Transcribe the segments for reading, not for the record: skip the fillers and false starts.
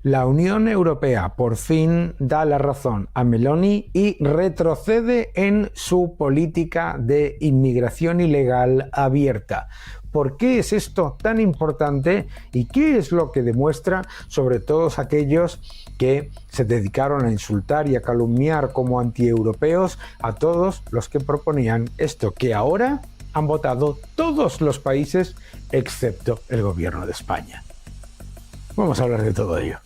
La Unión Europea por fin da la razón a Meloni y retrocede en su política de inmigración ilegal abierta. ¿Por qué es esto tan importante y qué es lo que demuestra sobre todos aquellos que se dedicaron a insultar y a calumniar como antieuropeos a todos los que proponían esto, que ahora han votado todos los países excepto el gobierno de España? Vamos a hablar de todo ello.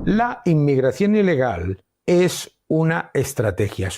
La inmigración ilegal es una estrategia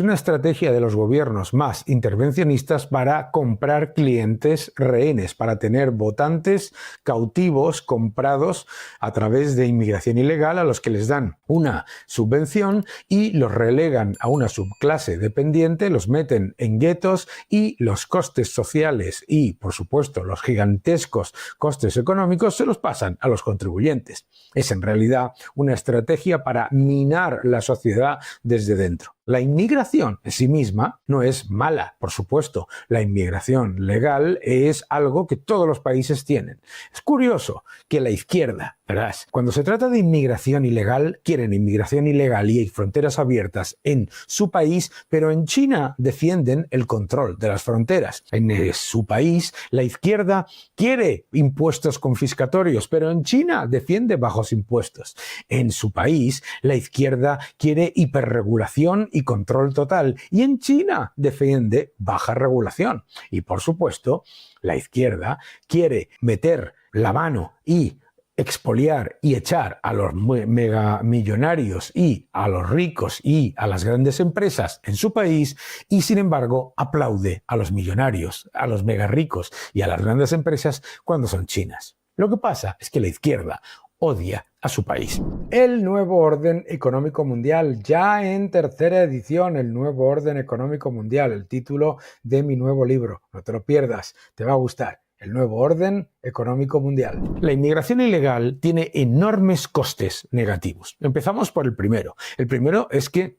de los gobiernos más intervencionistas para comprar clientes rehenes, para tener votantes cautivos comprados a través de inmigración ilegal a los que les dan una subvención y los relegan a una subclase dependiente, los meten en guetos y los costes sociales y, por supuesto, los gigantescos costes económicos se los pasan a los contribuyentes. Es en realidad una estrategia para minar la sociedad desde dentro. La inmigración en sí misma no es mala, por supuesto. La inmigración legal es algo que todos los países tienen. Es curioso que la izquierda, verás, cuando se trata de inmigración ilegal, quieren inmigración ilegal y fronteras abiertas en su país, pero en China defienden el control de las fronteras. En su país, la izquierda quiere impuestos confiscatorios, pero en China defiende bajos impuestos. En su país, la izquierda quiere hiperregulación y control total, y en China defiende baja regulación. Y por supuesto, la izquierda quiere meter la mano y expoliar y echar a los megamillonarios y a los ricos y a las grandes empresas en su país y, sin embargo, aplaude a los millonarios, a los mega ricos y a las grandes empresas cuando son chinas. Lo que pasa es que la izquierda odia a su país. El nuevo orden económico mundial, ya en tercera edición, el nuevo orden económico mundial, el título de mi nuevo libro. No te lo pierdas, te va a gustar. El nuevo orden económico mundial. La inmigración ilegal tiene enormes costes negativos. Empezamos por el primero. El primero es que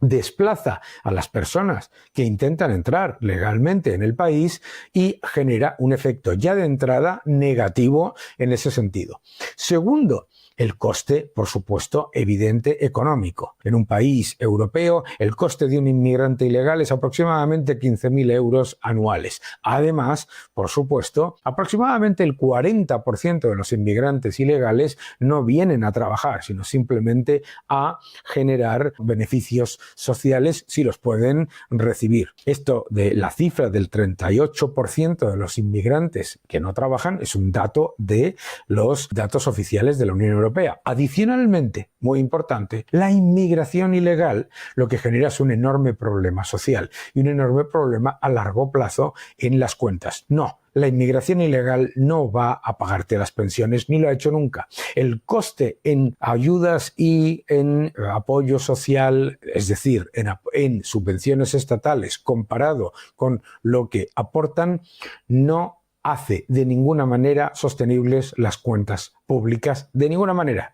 desplaza a las personas que intentan entrar legalmente en el país y genera un efecto ya de entrada negativo en ese sentido. Segundo, el coste, por supuesto, evidente económico. En un país europeo, el coste de un inmigrante ilegal es aproximadamente 15.000 euros anuales. Además, por supuesto, aproximadamente el 40% de los inmigrantes ilegales no vienen a trabajar, sino simplemente a generar beneficios sociales si los pueden recibir. Esto de la cifra del 38% de los inmigrantes que no trabajan es un dato de los datos oficiales de la Unión Europea. Adicionalmente, muy importante, la inmigración ilegal lo que genera es un enorme problema social y un enorme problema a largo plazo en las cuentas. No. La inmigración ilegal no va a pagarte las pensiones, ni lo ha hecho nunca. El coste en ayudas y en apoyo social, es decir, en subvenciones estatales comparado con lo que aportan, no hace de ninguna manera sostenibles las cuentas públicas, de ninguna manera.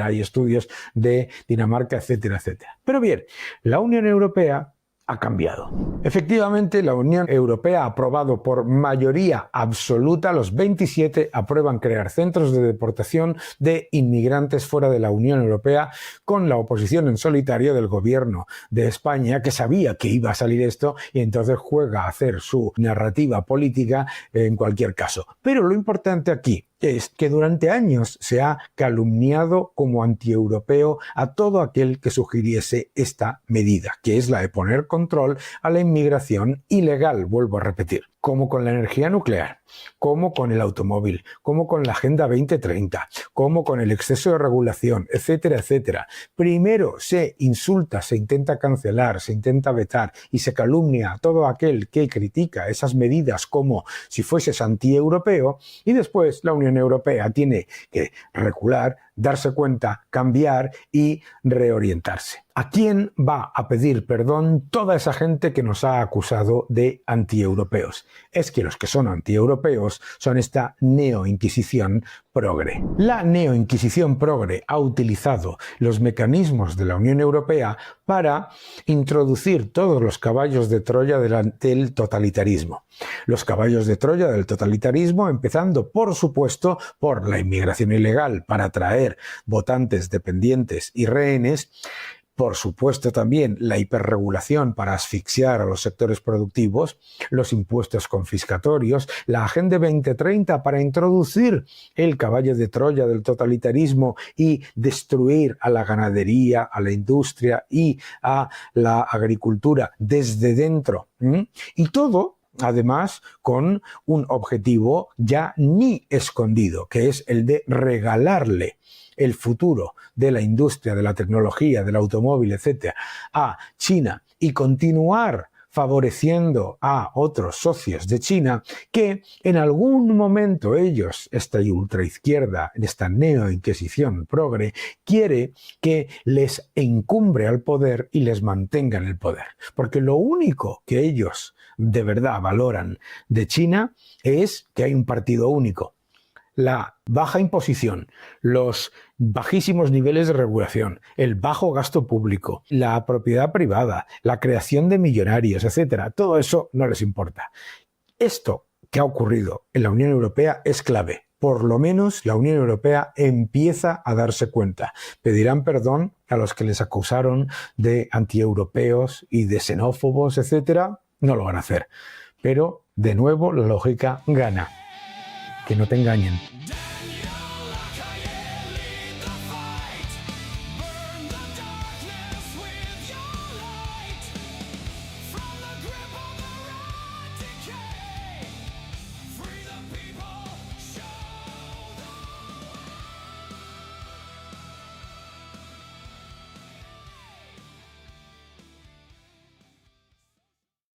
Hay estudios de Dinamarca, etcétera, etcétera. Pero bien, la Unión Europea ha cambiado. Efectivamente, la Unión Europea ha aprobado por mayoría absoluta, los 27 aprueban crear centros de deportación de inmigrantes fuera de la Unión Europea, con la oposición en solitario del gobierno de España, que sabía que iba a salir esto y entonces juega a hacer su narrativa política en cualquier caso. Pero lo importante aquí es que durante años se ha calumniado como antieuropeo a todo aquel que sugiriese esta medida, que es la de poner control a la inmigración ilegal, vuelvo a repetir, como con la energía nuclear, como con el automóvil, como con la Agenda 2030, como con el exceso de regulación, etcétera, etcétera. Primero se insulta, se intenta cancelar, se intenta vetar y se calumnia a todo aquel que critica esas medidas como si fueses antieuropeo, y después la Unión Europea tiene que recular, darse cuenta, cambiar y reorientarse. ¿A quién va a pedir perdón toda esa gente que nos ha acusado de antieuropeos? Es que los que son antieuropeos son esta neo-inquisición progre. La neoinquisición progre ha utilizado los mecanismos de la Unión Europea para introducir todos los caballos de Troya del totalitarismo. Los caballos de Troya del totalitarismo, empezando, por supuesto, por la inmigración ilegal para atraer votantes dependientes y rehenes. Por supuesto también la hiperregulación para asfixiar a los sectores productivos, los impuestos confiscatorios, la Agenda 2030 para introducir el caballo de Troya del totalitarismo y destruir a la ganadería, a la industria y a la agricultura desde dentro. Y todo, además, con un objetivo ya ni escondido, que es el de regalarle el futuro de la industria, de la tecnología, del automóvil, etc., a China y continuar favoreciendo a otros socios de China que en algún momento ellos, esta ultraizquierda, esta neoinquisición progre, quiere que les encumbre al poder y les mantenga en el poder. Porque lo único que ellos de verdad valoran de China es que hay un partido único. La baja imposición, los bajísimos niveles de regulación, el bajo gasto público, la propiedad privada, la creación de millonarios, etc. Todo eso no les importa. Esto que ha ocurrido en la Unión Europea es clave. Por lo menos la Unión Europea empieza a darse cuenta. Pedirán perdón a los que les acusaron de antieuropeos y de xenófobos, etc. No lo van a hacer. Pero, de nuevo, la lógica gana. Que no te engañen.